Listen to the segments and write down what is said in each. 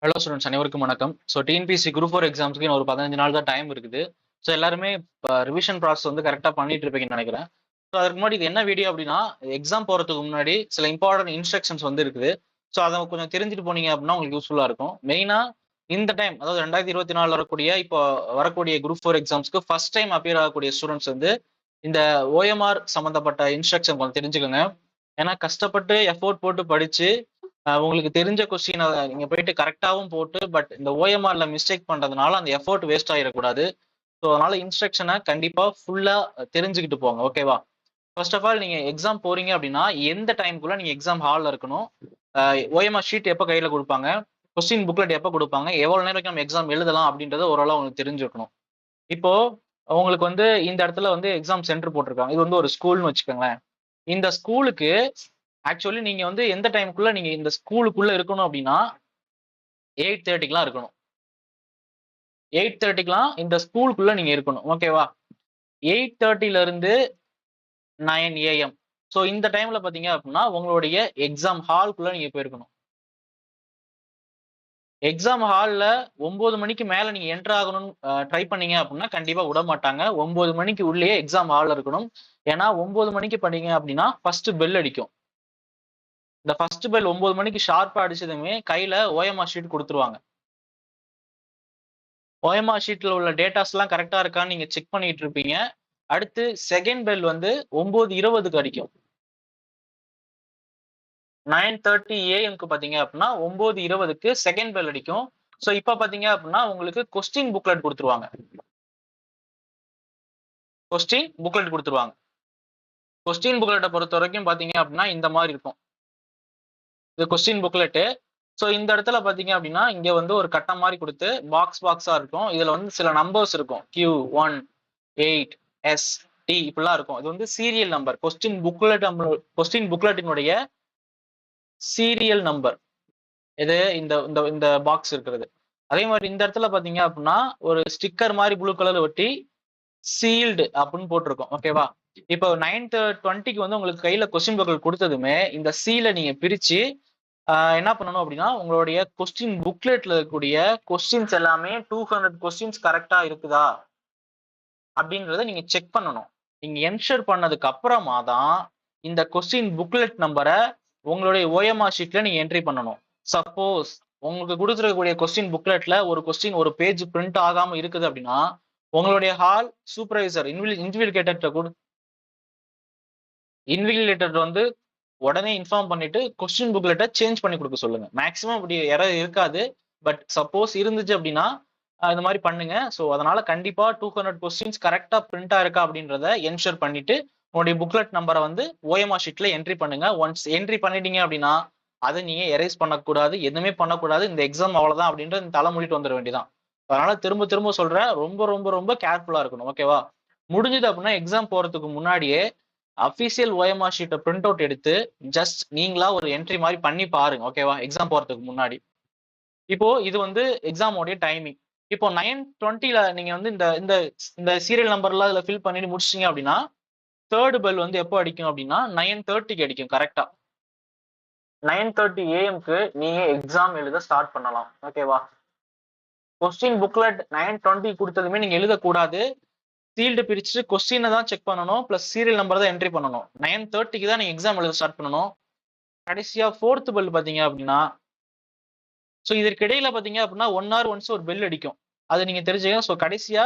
Hello students அனைவருக்கும் வணக்கம். So TNPSC group 4 எக்ஸாம்ஸ்க்கு இன்னும் ஒரு 15 நாள் தான் டைம் இருக்குது. ஸோ எல்லாருமே இப்போ ரிவிஷன் ப்ராசஸ் வந்து கரெக்டாக பண்ணிட்டு இருப்பீங்கன்னு நினைக்கிறேன். ஸோ அதுக்கு முன்னாடி இது என்ன வீடியோ அப்படின்னா, எக்ஸாம் போகிறதுக்கு முன்னாடி சில இம்பார்ட்டன்ட் இன்ஸ்ட்ரக்ஷன்ஸ் வந்து இருக்குது. ஸோ அதை கொஞ்சம் தெரிஞ்சுட்டு போனீங்க அப்படின்னா உங்களுக்கு யூஸ்ஃபுல்லாக இருக்கும். மெயினாக இந்த டைம், அதாவது 2024 வரக்கூடிய இப்போ வரக்கூடிய குரூப் 4 எக்ஸாம்ஸ்க்கு ஃபர்ஸ்ட் டைம் அப்பியர் ஆகக்கூடிய ஸ்டூடெண்ட்ஸ் வந்து இந்த ஓஎம்ஆர் சம்மந்தப்பட்ட இன்ஸ்ட்ரக்ஷன் கொஞ்சம் தெரிஞ்சுக்கோங்க. ஏன்னா கஷ்டப்பட்டு எஃபோர்ட் போட்டு படிச்சு உங்களுக்கு தெரிஞ்ச கொஸ்டின் நீங்க போயிட்டு கரெக்டாகவும் போட்டு பட் இந்த ஓஎம்ஆர்ல மிஸ்டேக் பண்றதுனால அந்த எஃபோர்ட் வேஸ்ட் ஆகிடக்கூடாது. ஸோ அதனால இன்ஸ்ட்ரக்ஷனை கண்டிப்பா ஃபுல்லா தெரிஞ்சுக்கிட்டு போங்க. ஓகேவா? ஃபர்ஸ்ட் ஆஃப் ஆல் நீங்க எக்ஸாம் போறீங்க அப்படின்னா எந்த டைம்குள்ள நீங்க எக்ஸாம் ஹால்ல இருக்கணும், ஓஎம்ஆர் ஷீட் எப்போ கையில கொடுப்பாங்க, கொஸ்டின் புக்லெட் எப்போ கொடுப்பாங்க, எவ்வளவு நேரம் நம்ம எக்ஸாம் எழுதலாம் அப்படின்றத ஓரளவு உங்களுக்கு தெரிஞ்சிருக்கணும். இப்போ உங்களுக்கு வந்து இந்த இடத்துல வந்து எக்ஸாம் சென்டர் போட்டிருக்காங்க. இது வந்து ஒரு ஸ்கூல்னு வச்சுக்கோங்களேன். இந்த ஸ்கூலுக்கு ஆக்சுவலி நீங்க வந்து எந்த டைமுக்குள்ள நீங்க இந்த ஸ்கூலுக்குள்ள இருக்கணும் அப்படின்னா 8:30க்குலாம் இருக்கணும். 8:30க்குலாம் இந்த ஸ்கூலுக்குள்ள நீங்க இருக்கணும். ஓகேவா? 8:30ல இருந்து 9 AM. ஸோ இந்த டைம்ல பாத்தீங்க அப்படின்னா உங்களுடைய எக்ஸாம் ஹால்குள்ள நீங்க போயிருக்கணும். எக்ஸாம் ஹால்ல 9 மணிக்கு மேல நீங்க என்டர் ஆகணும்னு ட்ரை பண்ணீங்க அப்படின்னா கண்டிப்பா விட மாட்டாங்க. 9 மணிக்கு உள்ளேயே எக்ஸாம் ஹால்ல இருக்கணும். ஏன்னா 9 மணிக்கு பண்ணீங்க அப்படின்னா ஃபர்ஸ்ட் பெல் அடிக்கும். இந்த ஃபர்ஸ்ட் பெல் 9 மணிக்கு ஷார்ப்பா அடிச்சதுமே கையில ஓஎம்ஆர் ஷீட் கொடுத்துருவாங்க. ஓஎம்ஆர் ஷீட்ல உள்ள டேட்டாஸ் எல்லாம் கரெக்டா இருக்கான்னு நீங்க செக் பண்ணிட்டு இருப்பீங்க. அடுத்து செகண்ட் பெல் வந்து 9:20க்கு அடிக்கும். 9:30 AM பாத்தீங்க அப்படின்னா 9:20க்கு செகண்ட் பெல் அடிக்கும். ஸோ இப்ப பாத்தீங்க அப்படின்னா உங்களுக்கு கொஸ்டின் புக்லெட் கொடுத்துருவாங்க. கொஸ்டின் புக்லெட் கொடுத்துருவாங்க. கொஸ்டின் புக்லெட்டை பொறுத்த வரைக்கும் பாத்தீங்க அப்படின்னா இந்த மாதிரி இருக்கும். இது கொஸ்டின் புக்லெட்டு. ஸோ இந்த இடத்துல பாத்தீங்க அப்படின்னா இங்க வந்து ஒரு கட்டம் மாதிரி கொடுத்து பாக்ஸா இருக்கும். இதுல வந்து சில நம்பர்ஸ் இருக்கும். Q1 8 ST இப்படிலாம் இருக்கும். இது வந்து சீரியல் நம்பர். கொஸ்டின் புக்லெட்டினுடைய சீரியல் நம்பர் இது இந்த இந்த இந்த பாக்ஸ் இருக்கிறது. அதே மாதிரி இந்த இடத்துல பாத்தீங்க அப்படின்னா ஒரு ஸ்டிக்கர் மாதிரி ப்ளூ கலர் ஒட்டி சீல்டு அப்படின்னு போட்டிருக்கோம். ஓகேவா? இப்போ 9:20க்கு வந்து உங்களுக்கு கையில கொஸ்டின் புக்லெட் கொடுத்ததுமே இந்த சீலை நீங்க பிரிச்சு என்ன பண்ணணும் அப்படின்னா உங்களுடைய கொஸ்டின் புக்லெட்ல இருக்கக்கூடிய கொஸ்டின்ஸ் எல்லாமே 200 கொஸ்டின்ஸ் கரெக்டா இருக்குதா அப்படின்றத நீங்க செக் பண்ணணும். நீங்க என்ஷூர் பண்ணதுக்கு அப்புறமா தான் இந்த கொஸ்டின் புக்லெட் நம்பரை உங்களுடைய ஓஎம்ஆர் ஷீட்ல நீங்க என்ட்ரி பண்ணணும். சப்போஸ் உங்களுக்கு கொடுத்துருக்கக்கூடிய கொஸ்டின் புக்லெட்ல ஒரு கொஸ்டின் ஒரு பேஜ் பிரிண்ட் ஆகாம இருக்குது அப்படின்னா உங்களுடைய ஹால் சூப்பர்வைசர் இன்விகிலேட்டர் வந்து உடனே இன்ஃபார்ம் பண்ணிட்டு கொஸ்டின் புக்லெட்டை சேஞ்ச் பண்ணி கொடுக்க சொல்லுங்க. மேக்ஸிமம் அப்படி எரர் இருக்காது. பட் சப்போஸ் இருந்துச்சு அப்படின்னா இந்த மாதிரி பண்ணுங்க. ஸோ அதனால கண்டிப்பா 200 கொஸ்டின்ஸ் கரெக்டா பிரிண்டா இருக்கா அப்படின்றத என்ஷூர் பண்ணிட்டு உங்களுடைய புக்லெட் நம்பரை வந்து ஓஎம்ஆர் ஷீட்ல என்ட்ரி பண்ணுங்க. ஒன்ஸ் என்ட்ரி பண்ணிட்டீங்க அப்படின்னா அதை நீங்க எரேஸ் பண்ணக்கூடாது, எதுவுமே பண்ணக்கூடாது. இந்த எக்ஸாம் அவ்வளவுதான் அப்படின்ற தலை மூடிட்டு வந்துட வேண்டியதான். அதனால திரும்ப திரும்ப சொல்றேன், ரொம்ப ரொம்ப ரொம்ப கேர்ஃபுல்லா இருக்கணும். ஓகேவா? முடிஞ்சது அப்படின்னா எக்ஸாம் போறதுக்கு முன்னாடியே அபிஷியல் ஓஎம்ஆர் ஷீட்டை பிரிண்ட் அவுட் எடுத்து ஜஸ்ட் நீங்களா ஒரு என்ட்ரி மாதிரி பண்ணி பாருங்க. ஓகேவா? எக்ஸாம் போறதுக்கு முன்னாடி. இப்போ இது வந்து எக்ஸாமோடைய டைமிங். இப்போ 9:20ல நீங்க வந்து இந்த இந்த இந்த சீரியல் நம்பர்லாம் இதுல ஃபில் பண்ணிட்டு முடிச்சிட்டீங்க அப்படின்னா தேர்ட் பெல் வந்து எப்போ அடிக்கும் அப்படின்னா 9:30க்கு அடிக்கும். கரெக்டா 9:30 AM நீங்க எக்ஸாம் எழுத ஸ்டார்ட் பண்ணலாம். ஓகேவா? கொஸ்டின் புக்லெட் 9:20 கொடுத்ததுமே நீங்க எழுதக்கூடாது. சீல்டு பிரிச்சுட்டு கொஸ்டினை தான் செக் பண்ணணும், பிளஸ் சீரியல் நம்பர் தான் என்ட்ரி பண்ணணும். 9:30க்கு தான் நீங்க எக்ஸாம் எழுத ஸ்டார்ட் பண்ணணும். கடைசியா ஃபோர்த் பெல் பாத்தீங்க அப்படின்னா ஸோ இதற்கு இடையில பாத்தீங்க அப்படின்னா 1 hour ஒன்ஸ் ஒரு பெல் அடிக்கும். அது நீங்க தெரிஞ்சுக்கங்க. ஸோ கடைசியா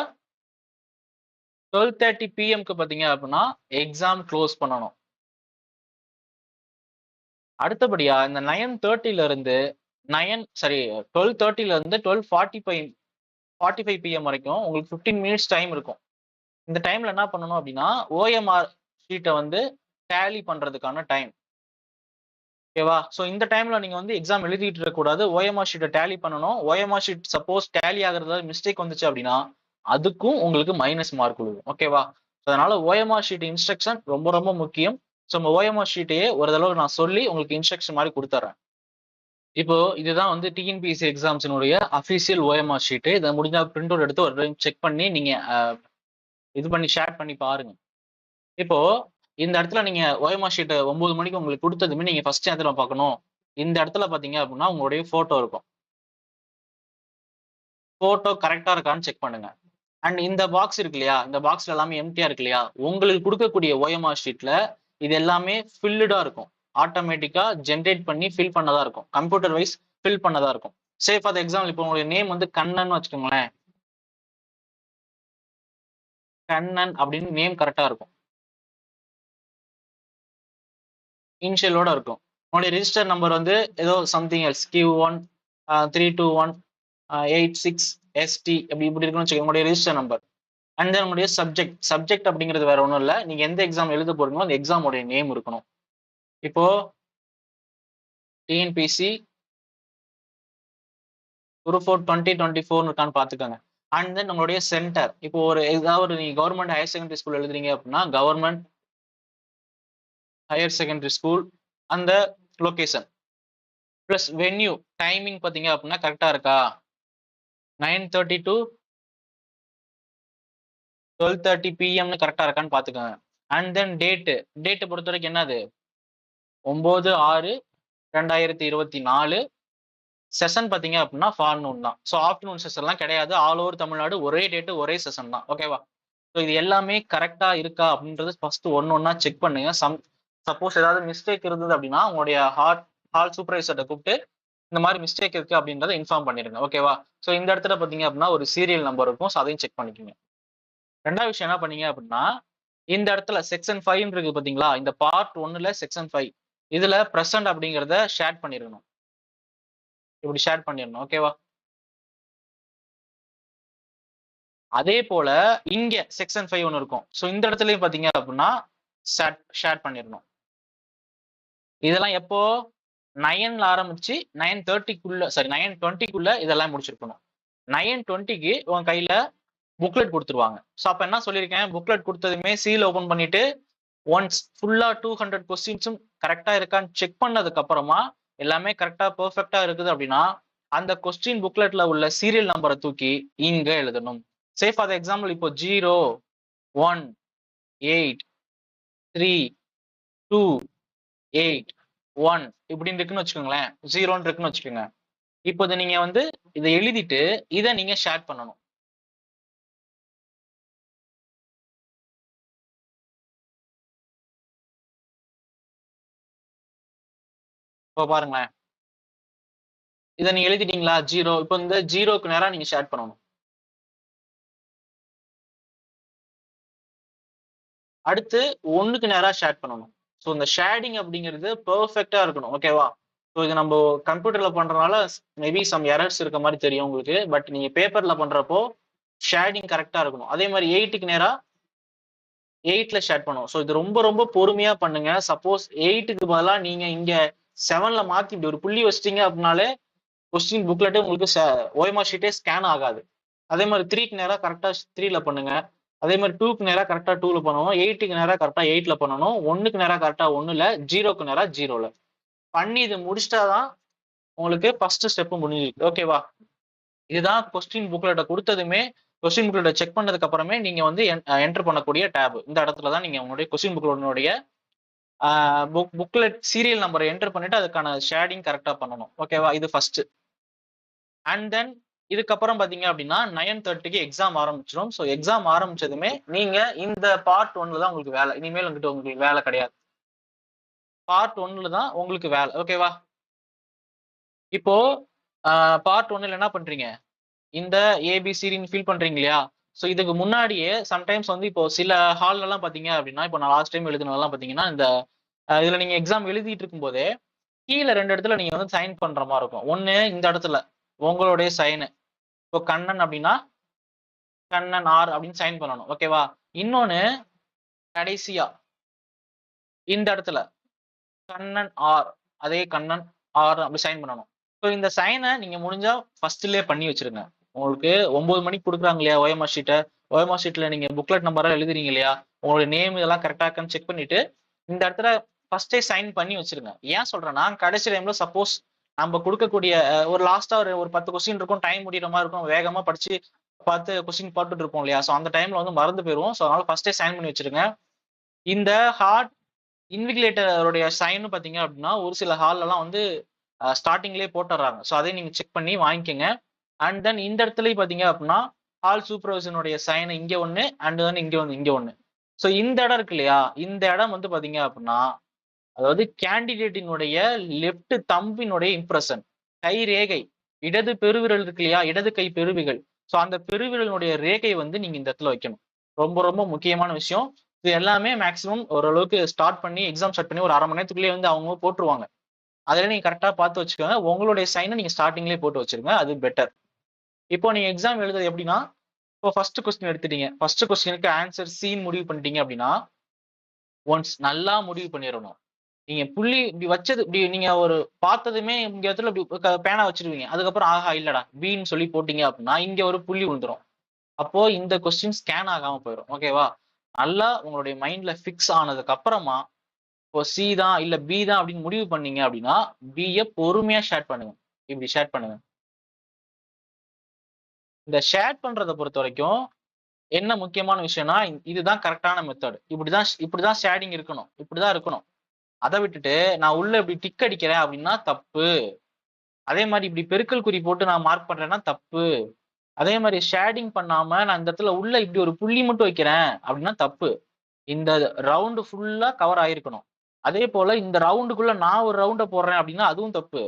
12:30 PM பாத்தீங்க அப்படின்னா எக்ஸாம் க்ளோஸ் பண்ணணும். அடுத்தபடியா இந்த 9:30ல இருந்து 12:30ல இருந்து 12:45 PM வரைக்கும் உங்களுக்கு 15 மினிட்ஸ் டைம் இருக்கும். இந்த டைம்ல என்ன பண்ணணும் அப்படின்னா ஓஎம்ஆர் ஷீட்டை வந்து டேலி பண்றதுக்கான டைம். ஓகேவா? ஸோ இந்த டைம்ல நீங்க வந்து எக்ஸாம் எழுதிட்டு இருக்கக்கூடாது. ஓஎம்ஆர் ஷீட்டை டேலி பண்ணணும். ஓஎம்ஆர் ஷீட் சப்போஸ் டேலி ஆகுறதுல மிஸ்டேக் வந்துச்சு அப்படின்னா அதுக்கும் உங்களுக்கு மைனஸ் மார்க் விழுகும். ஓகேவா? அதனால ஓஎம்ஆர் ஷீட் இன்ஸ்ட்ரக்ஷன் ரொம்ப ரொம்ப முக்கியம். ஸோ உங்க ஓஎம்ஆர் ஷீட்டையே ஒரு தடவை நான் சொல்லி உங்களுக்கு இன்ஸ்ட்ரக்ஷன் மாதிரி கொடுத்துறேன். இப்போ இதுதான் வந்து டிஎன்பிஎஸ்சி எக்ஸாம்ஸினுடைய அபிஷியல் ஓஎம்ஆர் ஷீட். இதை முடிஞ்சா பிரிண்ட் அவுட் எடுத்து ஒரு டைம் செக் பண்ணி நீங்க இது பண்ணி ஷேர் பண்ணி பாருங்க. இப்போ இந்த இடத்துல நீங்க ஓஎம்ஆர் ஷீட் 9 மணிக்கு உங்களுக்கு கொடுத்ததுமே நீங்க ஃபர்ஸ்ட் இடத்துல பார்க்கணும். இந்த இடத்துல பாத்தீங்க அப்படின்னா உங்களுடைய போட்டோ இருக்கும். போட்டோ கரெக்டா இருக்கான்னு செக் பண்ணுங்க. அண்ட் இந்த பாக்ஸ் இருக்கு இல்லையா, இந்த பாக்ஸ்ல எல்லாமே எம்டியா இருக்கு இல்லையா, உங்களுக்கு கொடுக்கக்கூடிய ஓஎம்ஆர் ஷீட்ல இது எல்லாமே ஃபில்லுடா இருக்கும். ஆட்டோமேட்டிக்கா ஜென்ரேட் பண்ணி ஃபில் பண்ணதா இருக்கும். கம்ப்யூட்டர் வைஸ் ஃபில் பண்ணதா இருக்கும். சே ஃபார் எக்ஸாம்பிள் இப்போ உங்களுடைய நேம் வந்து கண்ணன் வச்சுக்கோங்களேன். கண்ணன் அப்படின்னு நேம் கரெக்டா இருக்கும். இனிஷியலோட இருக்கும். உங்களுடைய ரெஜிஸ்டர் நம்பர் வந்து ஏதோ சம்திங் எல்ஸ் Q1 321 86 ST அப்படி இப்படி இருக்குன்னு வச்சுக்கோங்க உங்களுடைய ரெஜிஸ்டர் நம்பர். அண்ட் தென் உங்களுடைய சப்ஜெக்ட் அப்படிங்கிறது வேற ஒன்றும் இல்லை. நீங்க எந்த எக்ஸாம் எழுத போறீங்களோ அந்த எக்ஸாமோடைய நேம் இருக்கணும். இப்போ டிஎன்பிசி குரூப் 4 2024 இருக்கான்னு பாத்துக்கோங்க. அண்ட் தென் உங்களுடைய சென்டர், இப்போ ஒரு ஏதாவது நீங்க கவர்மெண்ட் ஹையர் செகண்டரி ஸ்கூல் எழுதுறீங்க அப்படின்னா கவர்மெண்ட் ஹையர் செகண்டரி ஸ்கூல் அந்த லொகேஷன் பிளஸ் வென்யூ டைமிங் பாத்தீங்க அப்படின்னா கரெக்டா இருக்கா, 9:30 to 12:30 PM கரெக்டா இருக்கான்னு பாத்துக்கோங்க. அண்ட் தென் டேட்டு பொறுத்த வரைக்கும் என்னது 9/6/2024. செஷன் பாத்தீங்க அப்படின்னா ஃபார்னூன் தான். ஸோ ஆஃப்டர்நூன் செஷன்லாம் கிடையாது. ஆல் ஓவர் தமிழ்நாடு ஒரே டேட்டு ஒரே செஷன் தான். ஓகேவா? ஸோ இது எல்லாமே கரெக்டா இருக்கா அப்படின்றது ஃபர்ஸ்ட் ஒன்னா செக் பண்ணுங்க. சப்போஸ் ஏதாவது மிஸ்டேக் இருந்தது அப்படின்னா உங்களுடைய ஹால் சூப்பர்வைசர்கிட்ட கூப்பிட்டு இந்த மாதிரி மிஸ்டேக் இருக்கு அப்படின்றத இன்ஃபார்ம் பண்ணிருங்க. ஓகேவா? ஸோ இந்த இடத்துல பாத்தீங்க அப்படின்னா ஒரு சீரியல் நம்பர் இருக்கும். ஸோ அதையும் செக் பண்ணிக்கோங்க. ரெண்டாவது விஷயம் என்ன பண்ணீங்க அப்படின்னா இந்த இடத்துல செக்ஷன் 5 இருக்கு பாத்தீங்களா, இந்த பார்ட் 1ல செக்ஷன் 5 இதுல பிரசன்ட் அப்படிங்கிறத ஷேர் பண்ணிருக்கணும். இப்படி ஷேர் பண்ணிடணும். ஓகேவா? அதே போல இங்க செக்ஷன் 5 ஒன்று இருக்கும். ஸோ இந்த இடத்துலயும் பாத்தீங்க அப்படின்னா ஷேர் பண்ணிடணும். இதெல்லாம் எப்போ 9ல ஆரம்பிச்சு 9:30க்குள்ள 9:20க்குள்ள இதெல்லாம் முடிச்சிருக்கணும். 9:20க்கு உங்க கையில புக்லெட் கொடுத்துருவாங்க. ஸோ அப்ப என்ன சொல்லியிருக்கேன், புக்லெட் கொடுத்ததுமே சீல் ஓபன் பண்ணிட்டு ஒன்ஸ் ஃபுல்லா 200 கொஸ்டின்ஸும் கரெக்டா இருக்கான்னு செக் பண்ணதுக்கு அப்புறமா எல்லாமே கரெக்டா பெர்ஃபெக்டா இருக்குது அப்படின்னா அந்த கொஸ்டின் புக்லெட்ல உள்ள சீரியல் நம்பரை தூக்கி இங்க எழுதணும். சே ஃபார் எக்ஸாம்பிள் இப்போ 0 1 8 3 2 8 1 இப்படின்னு இருக்குன்னு வச்சுக்கோங்களேன், 0 இருக்குன்னு வச்சுக்கோங்க. இப்போ நீங்க வந்து இதை எழுதிட்டு இதை நீங்க ஷேர் பண்ணணும். இப்போ பாருங்களேன், இதை நீங்க எழுதிட்டீங்களா 0, இப்போ இந்த 0க்கு நேரா நீங்க ஷேர் பண்ணணும். அடுத்து 1க்கு நேரா ஷேர் பண்ணணும். ஸோ இந்த ஷேடிங் அப்படிங்கிறது பெர்ஃபெக்டா இருக்கணும். ஓகேவா? ஸோ இது நம்ம கம்ப்யூட்டர்ல பண்றதுனால மேபி சம் எரர்ஸ் இருக்க மாதிரி தெரியும் உங்களுக்கு. பட் நீங்க பேப்பர்ல பண்றப்போ ஷேடிங் கரெக்டா இருக்கணும். அதே மாதிரி 8க்கு நேரா 8ல ஷேர் பண்ணும். ஸோ இது ரொம்ப ரொம்ப பொறுமையா பண்ணுங்க. சப்போஸ் 8க்கு பதிலாக நீங்க இங்க 7ல மாத்தி இப்படி ஒரு புள்ளி வச்சிட்டீங்க அப்படின்னாலே கொஸ்டின் புக்லெட்டே உங்களுக்கு ஓஎம்ஆர் ஷீட்டே ஸ்கேன் ஆகாது. அதே மாதிரி 3க்கு நேரா கரெக்டா 3ல பண்ணுங்க. அதே மாதிரி 2க்கு நேரா கரெக்டா 2ல பண்ணணும். 8க்கு நேரா கரெக்டா 8ல பண்ணணும். 1க்கு நேரா கரெக்டா 1ல, 0க்கு நேரா 0ல பண்ணி இது முடிச்சிட்டாதான் உங்களுக்கு ஃபர்ஸ்ட் ஸ்டெப் முடிஞ்சிருக்கு. ஓகேவா? இதுதான் கொஸ்டின் புக்லெட்டை கொடுத்ததுமே கொஸ்டின் புக்லெட்டை செக் பண்ணதுக்கு அப்புறமே நீங்க வந்து என்டர் பண்ணக்கூடிய டேப். இந்த இடத்துல தான் நீங்க உங்களுடைய கொஸ்டின் புக்லெட்டனுடைய புக்லெட் சீரியல் நம்பரை என்டர் பண்ணிட்டு அதுக்கான ஷேடிங் கரெக்டா பண்ணணும். ஓகேவா? இது ஃபர்ஸ்ட். அண்ட் தென் இதுக்கப்புறம் பாத்தீங்க அப்படின்னா 9:30க்கு எக்ஸாம் ஆரம்பிச்சிடும். ஸோ எக்ஸாம் ஆரம்பிச்சதுமே நீங்க இந்த பார்ட் 1ல தான் உங்களுக்கு வேலை. இனிமேல் வந்துட்டு உங்களுக்கு வேலை கிடையாது. பார்ட் 1ல தான் உங்களுக்கு வேலை. ஓகேவா? இப்போ பார்ட் 1ல என்ன பண்றீங்க, இந்த ஏபிசிடின்னு ஃபீல் பண்றீங்க இல்லையா? ஸோ இதுக்கு முன்னாடியே சம்டைம்ஸ் வந்து இப்போ சில ஹால்ல எல்லாம் பாத்தீங்க அப்படின்னா இப்போ நான் லாஸ்ட் டைம் எழுதுனதெல்லாம் பாத்தீங்கன்னா இந்த இதுல நீங்க எக்ஸாம் எழுதிட்டு இருக்கும் போதே கீழே 2 இடத்துல நீங்க வந்து சைன் பண்ற மாதிரி இருக்கும். ஒண்ணு இந்த இடத்துல உங்களுடைய சைனு, இப்போ கண்ணன் அப்படின்னா கண்ணன் ஆர் அப்படின்னு சைன் பண்ணணும். ஓகேவா? இன்னொன்னு கடைசியா இந்த இடத்துல கண்ணன் ஆர், அதே கண்ணன் ஆர் அப்படி சைன் பண்ணணும். ஸோ இந்த சைனை நீங்க முடிஞ்சா ஃபர்ஸ்ட்லயே பண்ணி வச்சிருங்க. உங்களுக்கு 9 மணிக்கு கொடுக்குறாங்க இல்லையா ஓஎம்ஆர் ஷீட்டை, ஓஎம்ஆர் ஷீட்ல நீங்க புக்லெட் நம்பரா எழுதுறீங்க இல்லையா, உங்களுடைய நேம் இதெல்லாம் கரெக்டா இருக்கான்னு செக் பண்ணிட்டு இந்த இடத்துல ஃபர்ஸ்டே சைன் பண்ணி வச்சிருங்க. ஏன் சொல்றேன்னா கடைசி டைம்ல சப்போஸ் நம்ம கொடுக்கக்கூடிய ஒரு லாஸ்டா ஒரு 10 கொஸ்டின் இருக்கும், டைம் முடிகிற மாதிரி இருக்கும், வேகமா படிச்சு பார்த்து கொஸ்டின் போட்டுட்டு இருப்போம் இல்லையா, ஸோ அந்த டைம்ல வந்து மறந்து போயிடுவோம். ஸோ அதனால ஃபர்ஸ்டே சைன் பண்ணி வச்சிருங்க. இந்த ஹார்ட் இன்விகிலேட்டருடைய சைன் பாத்தீங்க அப்படின்னா ஒரு சில ஹால்லலாம் வந்து ஸ்டார்டிங்லேயே போட்டுறாங்க. ஸோ அதையும் நீங்க செக் பண்ணி வாங்கிக்கோங்க. அண்ட் தென் இந்த இடத்துலயும் பாத்தீங்க அப்படின்னா ஹால் சூப்பர்வைசனுடைய சைன் இங்க ஒண்ணு அண்ட் தென் இங்க ஒண்ணு. ஸோ இந்த இடம் இருக்கு இல்லையா, இந்த இடம் வந்து பாத்தீங்க அப்படின்னா அதாவது கேண்டிடேட்டினுடைய லெப்ட் தம்பினுடைய இம்ப்ரெஷன், கை ரேகை, இடது பெருவிரல் இருக்கு இல்லையா, இடது கை பெருவிரல். ஸோ அந்த பெருவிரலுடைய ரேகை வந்து நீங்க இந்த இடத்துல வைக்கணும். ரொம்ப ரொம்ப முக்கியமான விஷயம். இது எல்லாமே மேக்ஸிமம் ஓரளவுக்கு ஸ்டார்ட் பண்ணி எக்ஸாம் ஸ்டார்ட் பண்ணி ஒரு 1/2 மணி நேரத்துக்குள்ளேயே வந்து அவங்க போட்டுருவாங்க. அதில் நீங்க கரெக்டா பார்த்து வச்சுக்கோங்க. உங்களுடைய சைனை நீங்க ஸ்டார்டிங்லேயே போட்டு வச்சிருங்க, அது பெட்டர். இப்போ நீங்க எக்ஸாம் எழுதுறது எப்படின்னா, இப்போ ஃபர்ஸ்ட் கொஸ்டின் எடுத்துட்டீங்க, ஃபர்ஸ்ட் கொஸ்டினுக்கு ஆன்சர் சீன் முடிவு பண்ணிட்டீங்க அப்படின்னா ஒன்ஸ் நல்லா முடிவு பண்ணிடணும். நீங்க புள்ளி இப்படி வச்சது இப்படி நீங்க ஒரு பார்த்ததுமே இங்க இடத்துல இப்படி பேனா வச்சிருவீங்க, அதுக்கப்புறம் ஆஹா இல்லடா பின்னு சொல்லி போட்டீங்க அப்படின்னா இங்க ஒரு புள்ளி விழுந்துரும். அப்போ இந்த கொஸ்டின் ஸ்கேன் ஆகாம போயிடும். ஓகேவா? நல்லா உங்களுடைய மைண்ட்ல ஃபிக்ஸ் ஆனதுக்கு அப்புறமா இப்போ சி தான் இல்ல பி தான் அப்படின்னு முடிவு பண்ணீங்க அப்படின்னா பிய பொறுமையா ஷேர் பண்ணுங்க. இப்படி ஷேர் பண்ணுங்க. இந்த ஷேர் பண்றதை பொறுத்த வரைக்கும் என்ன முக்கியமான விஷயம்னா, இதுதான் கரெக்டான மெத்தட். இப்படிதான் ஷேடிங் இருக்கணும், இப்படிதான் இருக்கணும். அதை விட்டுட்டு நான் உள்ள இப்படி டிக் அடிக்கிறேன் அப்படின்னா தப்பு. அதே மாதிரி இப்படி பெருக்கல் குறி போட்டு நான் மார்க் பண்றேன்னா தப்பு. அதே மாதிரி ஷேடிங் பண்ணாம நான் இந்த இடத்துல உள்ள இப்படி ஒரு புள்ளி மட்டும் வைக்கிறேன் அப்படின்னா தப்பு. இந்த ரவுண்டு ஃபுல்லா கவர் ஆயிருக்கணும். அதே போல இந்த ரவுண்டுக்குள்ள நான் ஒரு ரவுண்டை போடுறேன் அப்படின்னா அதுவும் தப்பு.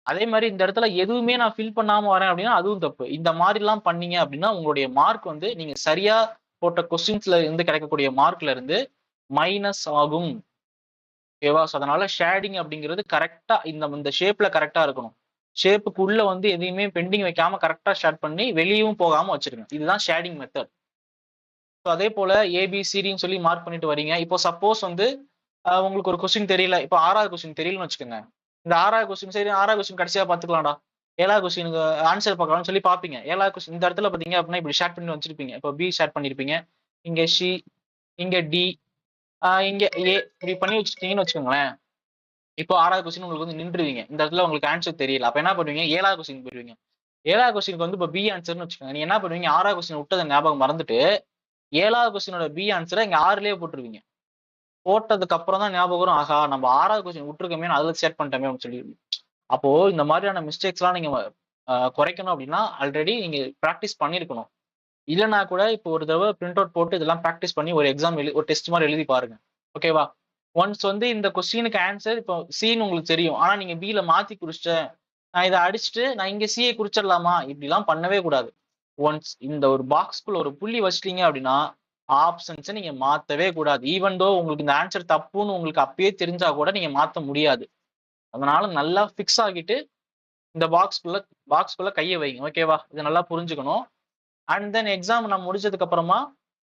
அதே மாதிரி இந்த இடத்துல எதுவுமே நான் ஃபில் பண்ணாம வரேன் அப்படின்னா அதுவும் தப்பு. இந்த மாதிரி எல்லாம் பண்ணீங்க அப்படின்னா உங்களுடைய மார்க் வந்து நீங்க சரியா போட்ட கொஸ்டின்ஸ்ல இருந்து கிடைக்கக்கூடிய மார்க்ல இருந்து மைனஸ் ஆகும். ஓகேவா? அதனால ஷேடிங் அப்படிங்கிறது கரெக்டா இந்த ஷேப்ல கரெக்டா இருக்கணும். ஷேப்புக்குள்ள வந்து எதையுமே பெண்டிங் வைக்காம கரெக்டா ஷேட் பண்ணி வெளியும் போகாம வச்சிருங்க. இதுதான் ஷேடிங் மெத்தட். ஸோ அதே போல ஏபிசிடின்னு சொல்லி மார்க் பண்ணிட்டு வரீங்க. இப்போ சப்போஸ் வந்து உங்களுக்கு ஒரு கொஸ்டின் தெரியல, இப்போ 6வது கொஸ்டின் தெரியலன்னு வச்சுக்கோங்க. இந்த 6வது கொஸ்டின் சரி 6வது கொஸ்டின் கடைசியா பாத்துக்கலாம்டா, 7வது கொஸ்டினுக்கு ஆன்சர் பார்க்கலாம்னு சொல்லி பாப்பீங்க. 7வது கொஸ்டின் இந்த இடத்துல பாத்தீங்க அப்படின்னா இப்படி ஷேட் பண்ணி வச்சிருப்பீங்க. இப்போ பி ஷேட் பண்ணிருப்பீங்க, இங்க சி, இங்க டி, இங்க ஏ, இப்படி பண்ணி வச்சுட்டீங்கன்னு வச்சுக்கோங்களேன். இப்போ 6வது கொஸ்டின் உங்களுக்கு வந்து நின்றுவீங்க. இந்த இடத்துல உங்களுக்கு ஆன்சர் தெரியல. அப்ப என்ன பண்ணுவீங்க, 7வது கொஸ்டின் போயிருவீங்க. 7வது கொஸ்டினுக்கு வந்து இப்போ பி ஆன்சர்னு வச்சுக்கோங்க. நீங்க என்ன பண்ணுவீங்க, 6வது கொஸ்டின் விட்டதை ஞாபகம் மறந்துட்டு 7வது கொஸ்டினோட பி ஆன்சரை இங்க 6லயே போட்டுருவீங்க. போட்டதுக்கு அப்புறம் தான் ஞாபகம் வரும், ஆஹா நம்ம 6வது கொஸ்டின் விட்டுருக்கோமே, அதுல செட் பண்ணிட்டோமே அப்படின்னு சொல்லி. அப்போ இந்த மாதிரியான மிஸ்டேக்ஸ் எல்லாம் நீங்க குறைக்கணும் அப்படின்னா ஆல்ரெடி நீங்க ப்ராக்டிஸ் பண்ணிருக்கணும். இல்லைன்னா கூட இப்போ ஒரு தடவை பிரிண்ட் அவுட் போட்டு இதெல்லாம் ப்ராக்டிஸ் பண்ணி ஒரு எக்ஸாம் ஒரு டெஸ்ட் மாதிரி எழுதி பாருங்க. ஓகேவா? ஒன்ஸ் வந்து இந்த கொஸ்டினுக்கு ஆன்சர் இப்போ சின்னு உங்களுக்கு தெரியும், ஆனா நீங்க பில மாத்தி குறிச்சிட்டேன், நான் இதை அடிச்சுட்டு நான் இங்க சியை குறிச்சிடலாமா, இப்படிலாம் பண்ணவே கூடாது. ஒன்ஸ் இந்த ஒரு பாக்ஸ்குள்ள ஒரு புள்ளி வச்சிட்டீங்க அப்படின்னா ஆப்ஷன்ஸை நீங்க மாத்தவே கூடாது. ஈவன் தோ உங்களுக்கு இந்த ஆன்சர் தப்புன்னு உங்களுக்கு அப்பயே தெரிஞ்சா கூட நீங்க மாத்த முடியாது. அதனால நல்லா ஃபிக்ஸ் ஆகிட்டு இந்த பாக்ஸ்குள்ள கையை வைங்க. ஓகேவா? இது நல்லா புரிஞ்சுக்கணும். அண்ட் தென் எக்ஸாம் நான் முடிச்சதுக்கு அப்புறமா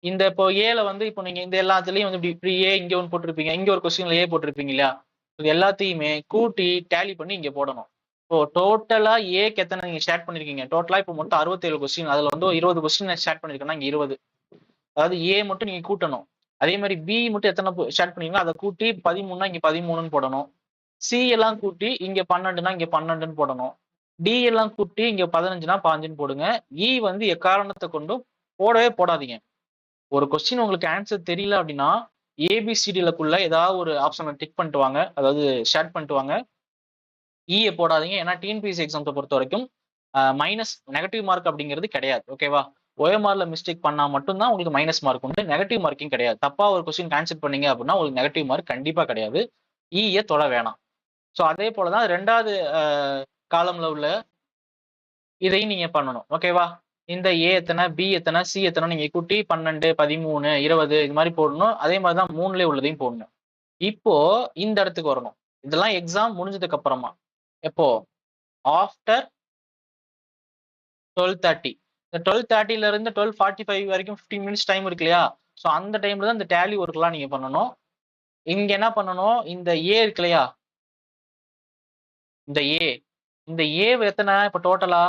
இந்த இப்போ ஏல வந்து இப்போ நீங்க இந்த எல்லாத்துலயும் வந்து இப்படி ஏ இங்க ஒன்று போட்டிருப்பீங்க, இங்க ஒரு கொஸ்டின்ல ஏ போட்டிருப்பீங்க இல்லையா, இது எல்லாத்தையுமே கூட்டி டேலி பண்ணி இங்க போடணும். இப்போ டோட்டலா ஏக்கு எத்தனை நீங்க ஷேர் பண்ணிருக்கீங்க, டோட்டலா இப்போ மொத்தம் 67 கொஸ்டின், அதுல வந்து 20 கொஸ்டின் ஷேர் பண்ணிருக்கேன்னா இங்க 20, அதாவது ஏ மட்டும் நீங்க கூட்டணும். அதே மாதிரி பி மட்டும் எத்தனை ஷேர் பண்ணீங்களோ அதை கூட்டி 13னா இங்க 13ன்னு போடணும். சி எல்லாம் கூட்டி இங்க 12னா இங்க 12ன்னு போடணும். டி எல்லாம் கூட்டி இங்க 15னா 15ன்னு போடுங்க. இ வந்து எக்காரணத்தை கொண்டும் போடவே போடாதீங்க. ஒரு கொஸ்டின் உங்களுக்கு ஆன்சர் தெரியல அப்படின்னா ஏபிசிடிலக்குள்ள ஏதாவது ஒரு ஆப்ஷனை டிக் பண்ணிட்டு வாங்க, அதாவது ஷேர் பண்ணிட்டு வாங்க. இஏ போடாதீங்க. ஏன்னா டிஎன்பிஎஸ்சி எக்ஸாம்ஸை பொறுத்த வரைக்கும் மைனஸ் நெகட்டிவ் மார்க் அப்படிங்கிறது கிடையாது. ஓகேவா? ஓஎம்ஆர்ல மிஸ்டேக் பண்ணா மட்டும்தான் உங்களுக்கு மைனஸ் மார்க் உண்டு, நெகட்டிவ் மார்க்கிங் கிடையாது. தப்பா ஒரு கொஸ்டின் ஆன்சர் பண்ணீங்க அப்படின்னா உங்களுக்கு நெகட்டிவ் மார்க் கண்டிப்பா கிடையாது. இஏ தொட வேணாம். ஸோ அதே போலதான் 2வது காலம்ல உள்ள இதையும் நீங்க பண்ணணும். ஓகேவா? இந்த ஏ எத்தனை, பி எத்தனை, சி எத்தனை நீங்க கூட்டி 12, 13, 20 இது மாதிரி போடணும். அதே மாதிரிதான் 3ல உள்ளதையும் போடணும். இப்போ இந்த இடத்துக்கு வரணும். இதெல்லாம் எக்ஸாம் முடிஞ்சதுக்கு அப்புறமா எப்போ, ஆஃப்டர் 12:30. இந்த 12:30ல இருந்து 12:45 வரைக்கும் 15 மினிட்ஸ் டைம் இருக்கு இல்லையா, ஸோ அந்த டைம்ல தான் இந்த டேலி ஒர்க்லாம் நீங்க பண்ணணும். இங்க என்ன பண்ணணும், இந்த ஏ இருக்கு இல்லையா, இந்த ஏ எத்தனை இப்போ டோட்டலா,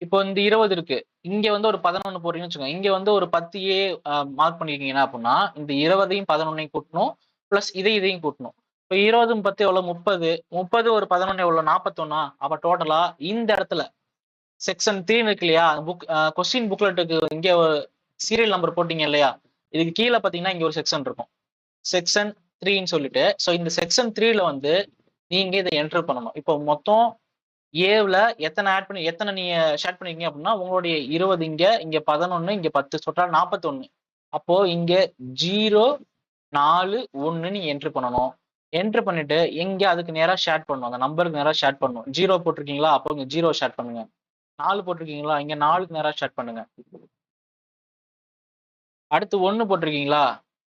இப்போ இந்த 20 இருக்கு, இங்க வந்து ஒரு 11 போடுறீங்கன்னு வச்சுக்கோங்க. இங்க வந்து ஒரு 10 ஏ மார்க் பண்ணிருக்கீங்கன்னா அப்படின்னா இந்த 20ஐயும் 11ஐயும் கூட்டணும், பிளஸ் இதையும் கூட்டணும். இப்போ 20 10 எவ்வளவு, 30 ஒரு 11 எவ்வளவு, 41. அப்ப டோட்டலா இந்த இடத்துல செக்ஷன் 3 இருக்கு இல்லையா, புக் கொஸ்டின் புக்லெட்டுக்கு இங்க சீரியல் நம்பர் போட்டீங்க இல்லையா, இதுக்கு கீழே பாத்தீங்கன்னா இங்க ஒரு செக்ஷன் இருக்கும், செக்ஷன் 3ன்னு சொல்லிட்டு. ஸோ இந்த செக்ஷன் 3ல வந்து நீங்க இதை என்டர் பண்ணணும். இப்போ மொத்தம் ஏவில் எத்தனை நீங்க ஷேர் பண்ணிருக்கீங்க அப்படின்னா உங்களுடைய 20 இங்க 11 இங்க 10 டோட்டல் 41. அப்போ இங்க 0 4 1 நீங்க என்ட்ரு பண்ணணும். என்ட்ரு பண்ணிட்டு எங்க அதுக்கு நேரா ஷேர் பண்ணணும், அந்த நம்பருக்கு நேரா ஷேர் பண்ணணும். 0 போட்டிருக்கீங்களா, அப்போ இங்க 0 ஷேர் பண்ணுங்க. 4 போட்டிருக்கீங்களா, இங்க 4க்கு நேரா ஷேர் பண்ணுங்க. அடுத்து 1 போட்டிருக்கீங்களா,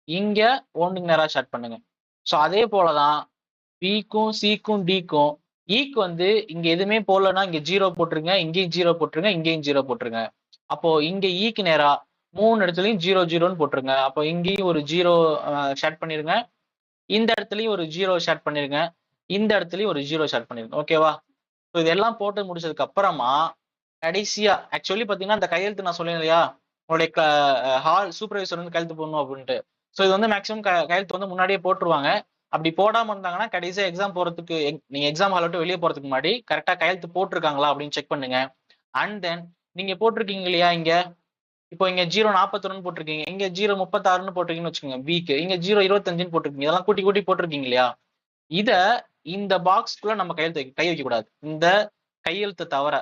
இங்க 1க்கு நேரா ஷேர் பண்ணுங்க. ஸோ அதே போலதான் பிக்கும் சிக்கும் டிக்கும். ஈக்கு வந்து இங்க எதுவுமே போடலன்னா இங்க 0 போட்டுருங்க, இங்கேயும் 0 போட்டுருங்க, இங்கேயும் 0 போட்டுருங்க. அப்போ இங்க ஈக்கு நேரா 3 இடத்துலயும் 0 0ன்னு போட்டுருங்க. அப்போ இங்கேயும் ஒரு 0 ஷேர் பண்ணிருங்க, இந்த இடத்துலயும் ஒரு 0 ஷேர் பண்ணிருங்க, இந்த இடத்துலயும் ஒரு 0 ஷேர் பண்ணிருங்க. ஓகேவா? ஸோ இதெல்லாம் போட்டு முடிச்சதுக்கு அப்புறமா கடைசியா ஆக்சுவலி பாத்தீங்கன்னா இந்த கையெழுத்து நான் சொன்னேன் இல்லையா, உங்களுடைய ஹால் சூப்பர்வைசர் வந்து கையெழுத்து போடணும் அப்படின்ட்டு. ஸோ இது வந்து மேக்ஸிமம் கையெழுத்து வந்து முன்னாடியே போட்டுருவாங்க. அப்படி போடாம இருந்தாங்கன்னா கடைசியா எக்ஸாம் போறதுக்கு நீங்க எக்ஸாம் ஹால் விட்டு வெளியே போறதுக்கு முன்னாடி கரெக்டா கையெழுத்து போட்டிருக்காங்களா அப்படின்னு செக் பண்ணுங்க. அண்ட் தென் நீங்க போட்டிருக்கீங்க இல்லையா, இங்க இப்போ இங்க 0 41 போட்டிருக்கீங்க, இங்க 0 36 போட்டிருக்கீங்கன்னு வச்சுக்கோங்க பிக்கு, இங்க 0 25 போட்டிருக்கீங்க. இதெல்லாம் கூட்டி கூட்டி போட்டிருக்கீங்க இல்லையா, இத இந்த பாக்ஸ்க்குள்ள நம்ம கை வைக்க கூடாது. இந்த கையெழுத்து தவிர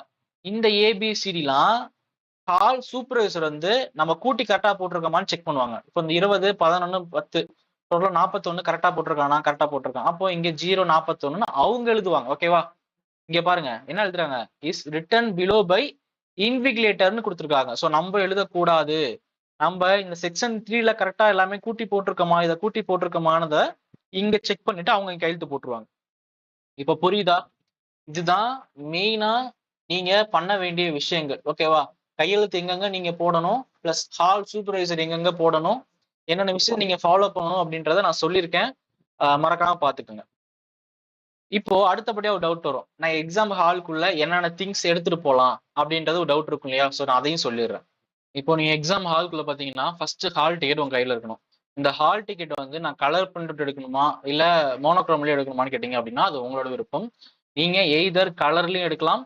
இந்த ஏபிசிடிலாம் ஹால் சூப்பர்வைசர் வந்து நம்ம கூட்டி கரெக்டா போட்டிருக்கோமான்னு செக் பண்ணுவாங்க. இப்போ இந்த 20 11 10 டோட்டல் 41 கரெக்டா போட்டிருக்கானா, கரெக்டா போட்டிருக்கான். அப்போ இங்க 0 41 அவங்க எழுதுவாங்க. ஓகேவா? இங்க பாருங்க என்ன எழுதுறாங்க, இஸ் ரிட்டன் பிலோ பை இன்விகிலேட்டர்னு கொடுத்துருக்காங்க. ஸோ நம்ம எழுதக்கூடாது. நம்ம இந்த செக்ஷன் 3ல கரெக்டா எல்லாமே கூட்டி போட்டிருக்கோமா, இதை கூட்டி போட்டிருக்கோமானதை இங்க செக் பண்ணிட்டு அவங்க கையெழுத்து போட்டுருவாங்க. இப்ப புரியுதா? இதுதான் மெயினா நீங்க பண்ண வேண்டிய விஷயங்கள். ஓகேவா? கையெழுத்து எங்கெங்க நீங்க போடணும், பிளஸ் ஹால் சூப்பர்வைசர் எங்கெங்க போடணும், என்னென்ன விஷயம் நீங்க ஃபாலோ பண்ணணும் அப்படின்றத நான் சொல்லியிருக்கேன். மறக்காம பாத்துக்கோங்க. இப்போ அடுத்தபடியா ஒரு டவுட் வரும், நான் எக்ஸாம் ஹாலுக்குள்ள என்னென்ன திங்ஸ் எடுத்துட்டு போலாம் அப்படின்றது ஒரு டவுட் இருக்கும் இல்லையா? ஸோ நான் அதையும் சொல்லிடுறேன். இப்போ நீங்க எக்ஸாம் ஹாலுக்குள்ள பாத்தீங்கன்னா ஃபர்ஸ்ட் ஹால் டிக்கெட் உங்க கையில இருக்கணும். இந்த ஹால் டிக்கெட் வந்து நான் கலர் பிரிண்ட் எடுக்கணுமா இல்ல மோனோக்ரோம்லயே எடுக்கணுமான்னு கேட்டீங்க அப்படின்னா அது உங்களோட விருப்பம். நீங்க எய்தர் கலர்லயும் எடுக்கலாம்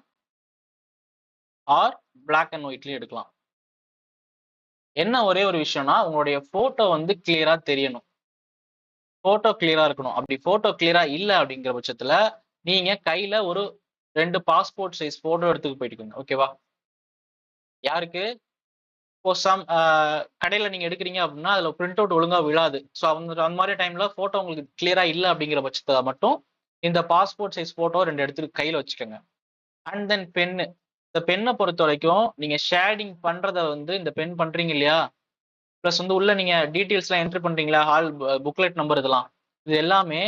ஆர் பிளாக் அண்ட் ஒயிட்லயும் எடுக்கலாம். என்ன ஒரே ஒரு விஷயம்னா உங்களுடைய போட்டோ வந்து கிளியரா தெரியணும், போட்டோ கிளியரா இருக்கணும். அப்படி போட்டோ கிளியரா இல்ல அப்படிங்கிற பட்சத்துல நீங்க கையில ஒரு 2 பாஸ்போர்ட் சைஸ் போட்டோ எடுத்துட்டு போயிட்டுக்கோங்க. ஓகேவா? யாருக்கு? இப்போ கடையில நீங்க எடுக்கிறீங்க அப்படின்னா அதுல பிரிண்ட் அவுட் ஒழுங்கா விழாது. ஸோ அந்த மாதிரி டைம்ல போட்டோ உங்களுக்கு கிளியரா இல்ல அப்படிங்கிற பட்சத்துல மட்டும் இந்த பாஸ்போர்ட் சைஸ் போட்டோ 2 எடுத்து கையில வச்சுக்கோங்க. And then pen. இந்த பெண்ணை பொறுத்த வரைக்கும் நீங்க ஷேடிங் பண்றத வந்து இந்த பென் பண்றீங்க இல்லையா, பிளஸ் வந்து உள்ள நீங்க டீடைல்ஸ் எல்லாம் என்ட்ரி பண்றீங்களா, ஹால் புக்லெட் நம்பர் இதெல்லாம், இது எல்லாமே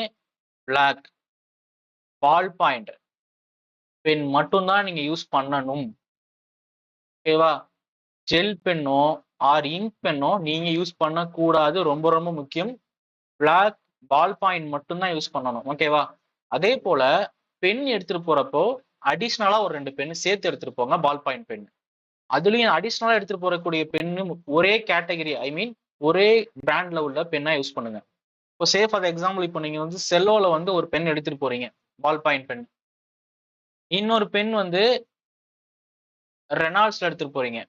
பிளாக் பால் பாயிண்ட் பென் மட்டும்தான் நீங்க யூஸ் பண்ணணும். ஓகேவா? ஜெல் பென்னோ ஆர் இங்க் பென்னோ நீங்க யூஸ் பண்ணக்கூடாது. ரொம்ப ரொம்ப முக்கியம். பிளாக் பால் பாயிண்ட் மட்டும்தான் யூஸ் பண்ணணும். ஓகேவா? அதே போல பென் எடுத்துட்டு போறப்போ அடிஷ்னலா ஒரு 2 பென் சேர்த்து எடுத்துட்டு போங்க, பால் பாயிண்ட் பென். அதுலயும் அடிஷ்னலா எடுத்துட்டு போறக்கூடிய பென்னு ஒரே கேட்டகரி, ஐ மீன் ஒரே பிராண்ட்ல உள்ள பென்னா யூஸ் பண்ணுங்க. இப்போ சே ஃபார் எக்ஸாம்பிள் இப்போ நீங்க வந்து செல்லோல வந்து ஒரு பென் எடுத்துட்டு போறீங்க, பால் பாயிண்ட் பென். இன்னொரு பென் வந்து ரெனால்ட்ஸ்ல எடுத்துட்டு போறீங்க,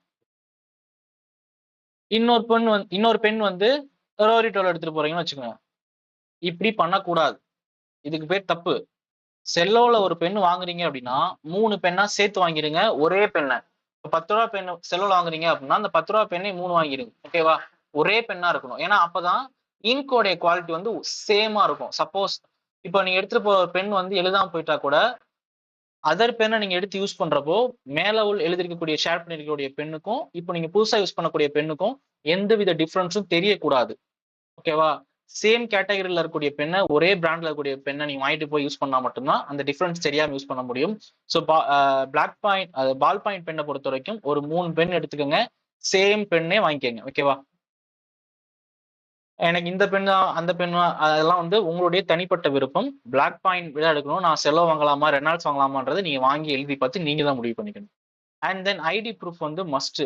இன்னொரு பென் வந்து ரோரிட்டோல எடுத்துட்டு போறீங்கன்னு வச்சுக்கோங்க. இப்படி பண்ணக்கூடாது. இதுக்கு பேர் தப்பு. செல்லோல ஒரு பென் வாங்குறீங்க அப்படின்னா 3 பென்னா சேர்த்து வாங்கிருங்க, ஒரே பெண்ணை. 10 ரூபா பென் செல்லோல வாங்குறீங்க அப்படின்னா அந்த 10 ரூபா பெண்ணை 3 வாங்கிருங்க. ஓகேவா? ஒரே பெண்ணா இருக்கணும். ஏன்னா அப்பதான் இங்கோடைய குவாலிட்டி வந்து சேமா இருக்கும். சப்போஸ் இப்போ நீங்க எடுத்துட்டு போற பென் வந்து எழுதாம போயிட்டா கூட அதர் பெண்ணை நீங்க எடுத்து யூஸ் பண்றப்போ மேல உள்ள எழுதிருக்கக்கூடிய ஷேர் பண்ணிருக்கக்கூடிய பெண்ணுக்கும் இப்போ நீங்க புதுசா யூஸ் பண்ணக்கூடிய பெண்ணுக்கும் எந்தவித டிஃபரன்ஸும் தெரியக்கூடாது. ஓகேவா? சேம் கேட்டகரியில இருக்கக்கூடிய பெண்ணை, ஒரே பிராண்ட்ல இருக்கக்கூடிய பெண்ணை நீங்க வாங்கிட்டு போய் யூஸ் பண்ணா மட்டும்தான் அந்த டிஃபரன்ஸ் தெரியாம யூஸ் பண்ண முடியும். So black point ball point பெண்ணை பொறுத்த வரைக்கும் ஒரு 3 பென் எடுத்துக்கோங்க, சேம் பெண்ணே வாங்கிக்கோங்க. ஓகேவா? எனக்கு இந்த பெண் தான் அந்த பெண் அதெல்லாம் வந்து உங்களுடைய தனிப்பட்ட விருப்பம். பிளாக் பாயிண்ட் விட எடுக்கணும், நான் செல்லோ வாங்கலாமா ரெனால்ட்ஸ் வாங்கலாமான்றது நீங்க வாங்கி எழுதி பார்த்து நீங்க தான் முடிவு பண்ணிக்கணும். அண்ட் தென் ஐடி ப்ரூஃப் வந்து மஸ்ட்.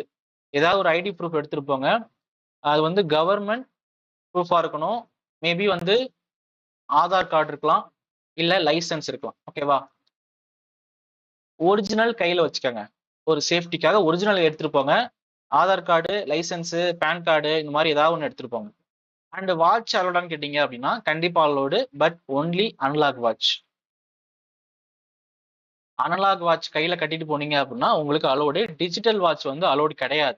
ஏதாவது ஒரு ஐடி ப்ரூஃப் எடுத்துட்டு போங்க. அது வந்து கவர்மெண்ட் ப்ரூஃபா இருக்கணும். மேபி வந்து ஆதார் கார்டு இருக்கலாம், இல்ல லைசன்ஸ் இருக்கலாம். ஓகேவா? ஒரிஜினல் கையில வச்சுக்கோங்க, ஒரு சேஃப்டிக்காக ஒரிஜினல் எடுத்துட்டு போங்க. Aadhaar card, licence, PAN card இந்த மாதிரி ஏதாவது ஒன்று எடுத்துட்டு போங்க. அண்ட் வாட்ச் அலோடான்னு கேட்டீங்க அப்படின்னா கண்டிப்பா allowed, but only unlock watch. Analogue watch கையில கட்டிட்டு போனீங்க அப்படின்னா உங்களுக்கு அலோடு. டிஜிட்டல் வாட்ச் வந்து அலோடு கிடையாது.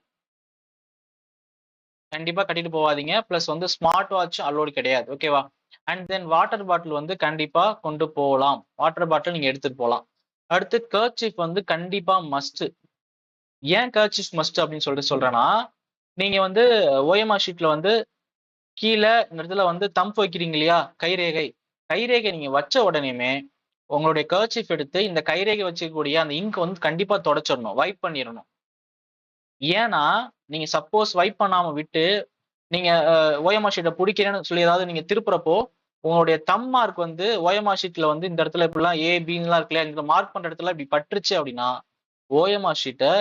கண்டிப்பா கட்டிட்டு போகாதீங்க. பிளஸ் வந்து ஸ்மார்ட் வாட்ச் அலோடு கிடையாது. ஓகேவா? அண்ட் தென் வாட்டர் பாட்டில் வந்து கண்டிப்பா கொண்டு போகலாம். வாட்டர் பாட்டில் நீங்க எடுத்துட்டு போகலாம். அடுத்து கர்ச்சீஃப் வந்து கண்டிப்பா மஸ்ட். ஏன் கர்ச்சீஃப் மஸ்ட் அப்படின்னு சொல்லிட்டு சொல்றேன்னா, நீங்க வந்து ஓஎம்ஆர் ஷீட்ல வந்து கீழே இந்த இடத்துல வந்து தம்ப் வைக்கிறீங்க இல்லையா, கைரேகை. கைரேகை நீங்க வச்ச உடனேயுமே உங்களுடைய கர்ச்சீஃப் எடுத்து இந்த கைரேகை வச்சுக்கக்கூடிய அந்த இங்க் வந்து கண்டிப்பா தொடச்சிடணும், வைப் பண்ணிடணும். ஏன்னா நீங்க சப்போஸ் வைப் பண்ணாம விட்டு நீங்க ஓஎம்ஆர் ஷீட்டை பிடிக்கிறேன்னு சொல்லி ஏதாவது நீங்க திருப்புறப்போ உங்களுடைய தம் மார்க் வந்து ஓஎம்ஆர் ஷீட்ல வந்து இந்த இடத்துல இப்படிலாம் ஏ பின்லாம் இருக்குல்ல, இந்த மார்க் பண்ற இடத்துல இப்படி பட்டுருச்சு அப்படின்னா ஓஎம்ஆர் ஷீட்டை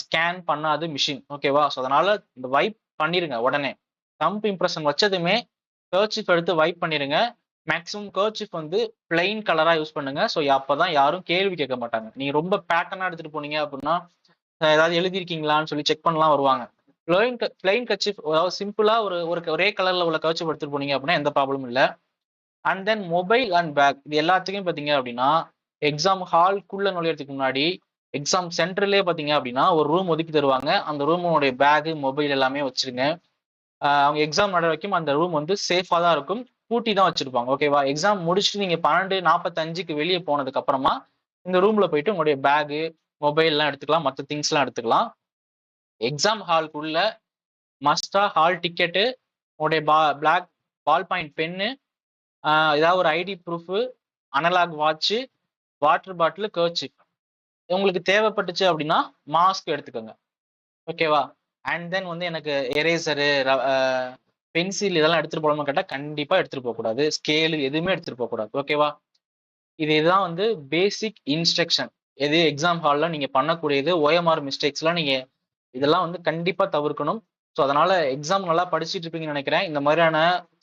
ஸ்கேன் பண்ணாது மிஷின். ஓகேவா? ஸோ அதனால இந்த வைப் பண்ணிருங்க உடனே. தம்ப் இம்ப்ரெஷன் வச்சதுமே கர்ச்சிஃப் எடுத்து வைப் பண்ணிருங்க. மேக்ஸிமம் கர்ச்சிஃப் வந்து பிளைன் கலரா யூஸ் பண்ணுங்க. ஸோ அப்பதான் யாரும் கேள்வி கேட்க மாட்டாங்க. நீங்க ரொம்ப பேட்டர்னா எடுத்துட்டு போனீங்க அப்படின்னா ஏதாவது எழுதிருக்கீங்களான்னு சொல்லி செக் பண்ணலாம் வருவாங்க. பிளைன் கர்ச்சிஃப், அதாவது சிம்பிளா ஒரே கலர்ல உள்ள கர்ச்சிஃப் எடுத்துட்டு போனீங்க அப்படின்னா எந்த ப்ராப்ளமும் இல்லை. And then mobile and bag இது எல்லாத்துக்கும் பாத்தீங்க அப்படின்னா எக்ஸாம் ஹால்குள்ள நுழையறதுக்கு முன்னாடி எக்ஸாம் சென்டர்லயே பாத்தீங்க அப்படின்னா ஒரு ரூம் ஒதுக்கி தருவாங்க. அந்த ரூமோடைய பேகு மொபைல் எல்லாமே வச்சிருங்க. அவங்க எக்ஸாம் நட வரைக்கும் அந்த ரூம் வந்து சேஃபா தான் இருக்கும், பூட்டி தான் வச்சிருப்பாங்க. ஓகேவா? எக்ஸாம் முடிச்சுட்டு நீங்க 12:45க்கு வெளியே போனதுக்கு அப்புறமா இந்த ரூம்ல போயிட்டு உங்களுடைய பேகு மொபைல் எல்லாம் எடுத்துக்கலாம், மற்ற திங்ஸ் எல்லாம் எடுத்துக்கலாம். எக்ஸாம் ஹால்குள்ள மஸ்டா ஹால் டிக்கெட்டு, உங்களுடைய பிளாக் பால் பாயிண்ட் பென்னு, ஏதாவது ஒரு ID proof, analogue watch, water bottle, kerchief. உங்களுக்கு தேவைப்பட்டுச்சு அப்படின்னா மாஸ்க் எடுத்துக்கோங்க. ஓகேவா? அண்ட் தென் வந்து எனக்கு எரேசரு, பென்சில் இதெல்லாம் எடுத்துட்டு போகணும்னு கேட்டால் கண்டிப்பா எடுத்துட்டு போகக்கூடாது. ஸ்கேலு எதுவுமே எடுத்துட்டு போகக்கூடாது. ஓகேவா? இதுதான் வந்து பேசிக் இன்ஸ்ட்ரக்ஷன். எது எக்ஸாம் ஹாலில் நீங்க பண்ணக்கூடியது. ஓஎம்ஆர் மிஸ்டேக்ஸ்லாம் நீங்க இதெல்லாம் வந்து கண்டிப்பா தவிர்க்கணும். ஸோ அதனால எக்ஸாம் நல்லா படிச்சுட்டு இருப்பீங்கன்னு நினைக்கிறேன். இந்த மாதிரியான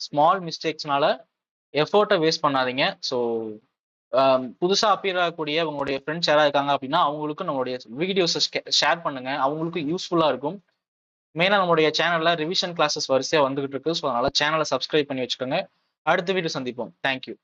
ஸ்மால் மிஸ்டேக்ஸ்னால எஃபோர்ட்டை வேஸ்ட் பண்ணாதீங்க. ஸோ புதுசா அப்பியர் ஆகக்கூடிய உங்களுடைய ஃப்ரெண்ட்ஸ் யாராவது இருக்காங்க அப்படின்னா அவங்களுக்கும் நம்மளுடைய வீடியோஸை ஷேர் பண்ணுங்க. அவங்களுக்கும் யூஸ்ஃபுல்லா இருக்கும். மெயினா நம்மளுடைய சேனல்ல ரிவிஷன் கிளாஸஸ் வரிசையா வந்துகிட்டு இருக்கு. ஸோ அதனால சேனலை சப்ஸ்கிரைப் பண்ணி வச்சுக்கோங்க. அடுத்த வீடியோ சந்திப்போம். தேங்க்யூ.